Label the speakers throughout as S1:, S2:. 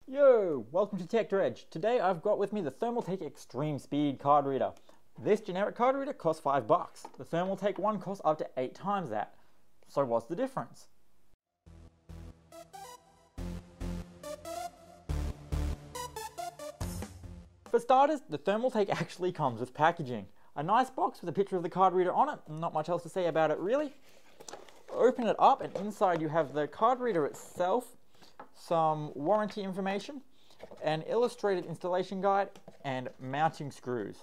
S1: Yo, welcome to Tech Dredge. Today I've got with me the Thermaltake Extreme Speed card reader. This generic card reader costs $5. The Thermaltake one costs up to 8 times that. So what's the difference? For starters, the Thermaltake actually comes with packaging. A nice box with a picture of the card reader on it, not much else to say about it really. Open it up and inside you have the card reader itself, some warranty information, an illustrated installation guide, and mounting screws.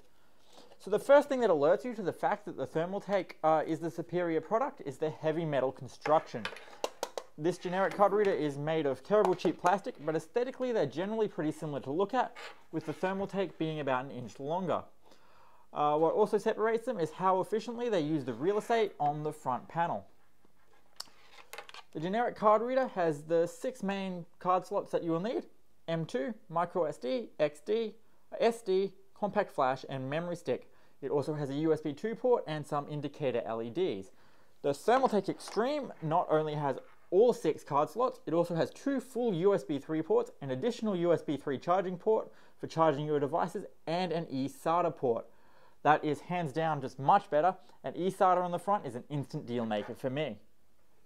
S1: So the first thing that alerts you to the fact that the Thermaltake is the superior product is the heavy metal construction. This generic card reader is made of terrible cheap plastic, but aesthetically they're generally pretty similar to look at, with the Thermaltake being about an inch longer. What also separates them is how efficiently they use the real estate on the front panel. The generic card reader has the 6 main card slots that you will need: M2, micro SD, XD, SD, compact flash, and memory stick. It also has a USB 2 port and some indicator LEDs. The Thermaltake Extreme not only has all 6 card slots, it also has 2 full USB 3 ports, an additional USB 3 charging port for charging your devices, and an eSATA port. That is hands down just much better. An eSATA on the front is an instant deal maker for me.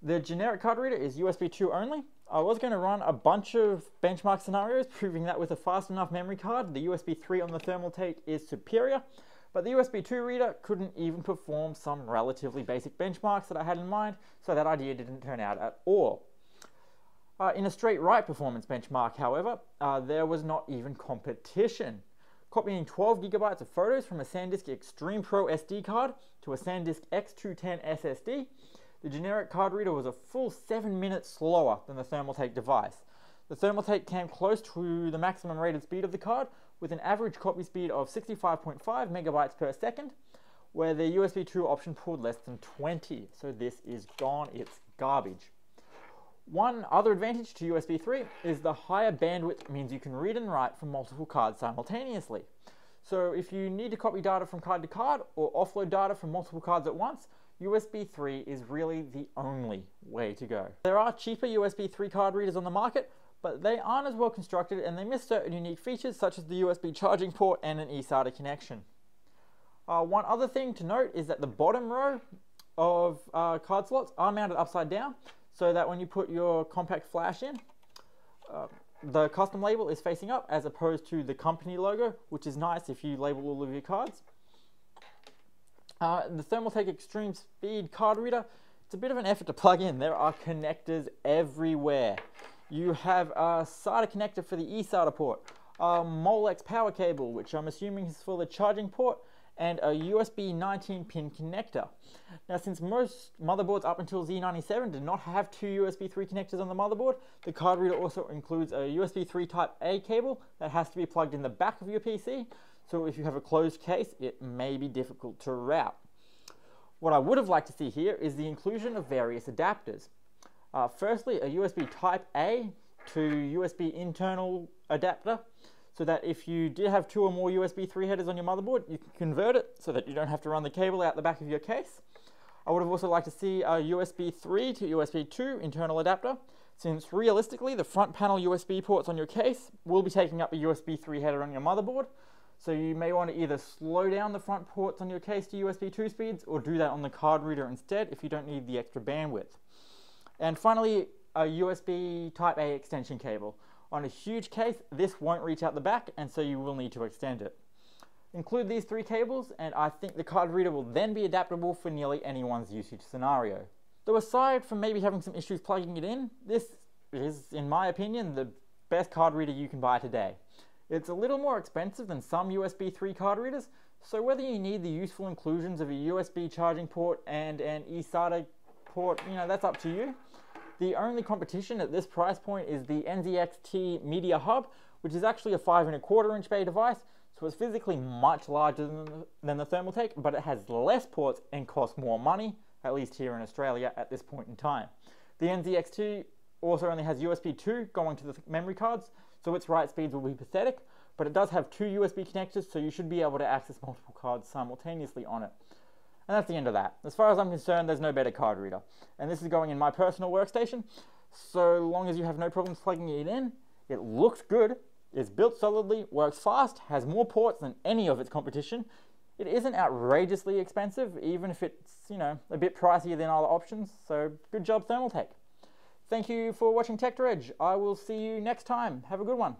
S1: The generic card reader is USB 2 only. I was going to run a bunch of benchmark scenarios proving that with a fast enough memory card, the USB 3 on the Thermaltake is superior, but the USB 2 reader couldn't even perform some relatively basic benchmarks that I had in mind, so that idea didn't turn out at all. In a straight write performance benchmark, however, there was not even competition. Copying 12 gigabytes of photos from a SanDisk Extreme Pro SD card to a SanDisk X210 SSD, the generic card reader was a full 7 minutes slower than the Thermaltake device. The Thermaltake came close to the maximum rated speed of the card, with an average copy speed of 65.5 megabytes per second, where the USB 2 option pulled less than 20. So this is gone, it's garbage. One other advantage to USB 3 is the higher bandwidth means you can read and write from multiple cards simultaneously. So if you need to copy data from card to card or offload data from multiple cards at once, USB 3 is really the only way to go. There are cheaper USB 3 card readers on the market, but they aren't as well constructed and they miss certain unique features such as the USB charging port and an eSATA connection. One other thing to note is that the bottom row of card slots are mounted upside down, so that when you put your compact flash in, the custom label is facing up as opposed to the company logo, which is nice if you label all of your cards. The Thermaltake Extreme Speed card reader, it's a bit of an effort to plug in. There are connectors everywhere. You have a SATA connector for the eSATA port, a Molex power cable, which I'm assuming is for the charging port, and a USB 19 pin connector. Now, since most motherboards up until Z97 did not have 2 USB 3 connectors on the motherboard, the card reader also includes a USB 3 Type A cable that has to be plugged in the back of your PC, so if you have a closed case, it may be difficult to route. What I would have liked to see here is the inclusion of various adapters. Firstly, a USB Type A to USB internal adapter, so that if you did have 2 or more USB 3 headers on your motherboard, you can convert it so that you don't have to run the cable out the back of your case. I would have also liked to see a USB 3 to USB 2 internal adapter, since realistically the front panel USB ports on your case will be taking up a USB 3 header on your motherboard, so you may want to either slow down the front ports on your case to USB 2 speeds or do that on the card reader instead if you don't need the extra bandwidth. And finally, a USB Type A extension cable. On a huge case, this won't reach out the back, and so you will need to extend it. Include these 3 cables, and I think the card reader will then be adaptable for nearly anyone's usage scenario. Though aside from maybe having some issues plugging it in, this is, in my opinion, the best card reader you can buy today. It's a little more expensive than some USB 3 card readers, so whether you need the useful inclusions of a USB charging port and an eSATA port, that's up to you. The only competition at this price point is the NZXT Media Hub, which is actually a 5¼ inch bay device, so it's physically much larger than the Thermaltake, but it has less ports and costs more money, at least here in Australia at this point in time. The NZXT also only has USB 2 going to the memory cards, so its write speeds will be pathetic, but it does have 2 USB connectors, so you should be able to access multiple cards simultaneously on it. And that's the end of that. As far as I'm concerned, there's no better card reader. And this is going in my personal workstation, so long as you have no problems plugging it in, It looks good, is built solidly, works fast, has more ports than any of its competition. It isn't outrageously expensive, even if it's, a bit pricier than other options, so good job Thermaltake. Thank you for watching Tech Dredge. I will see you next time. Have a good one.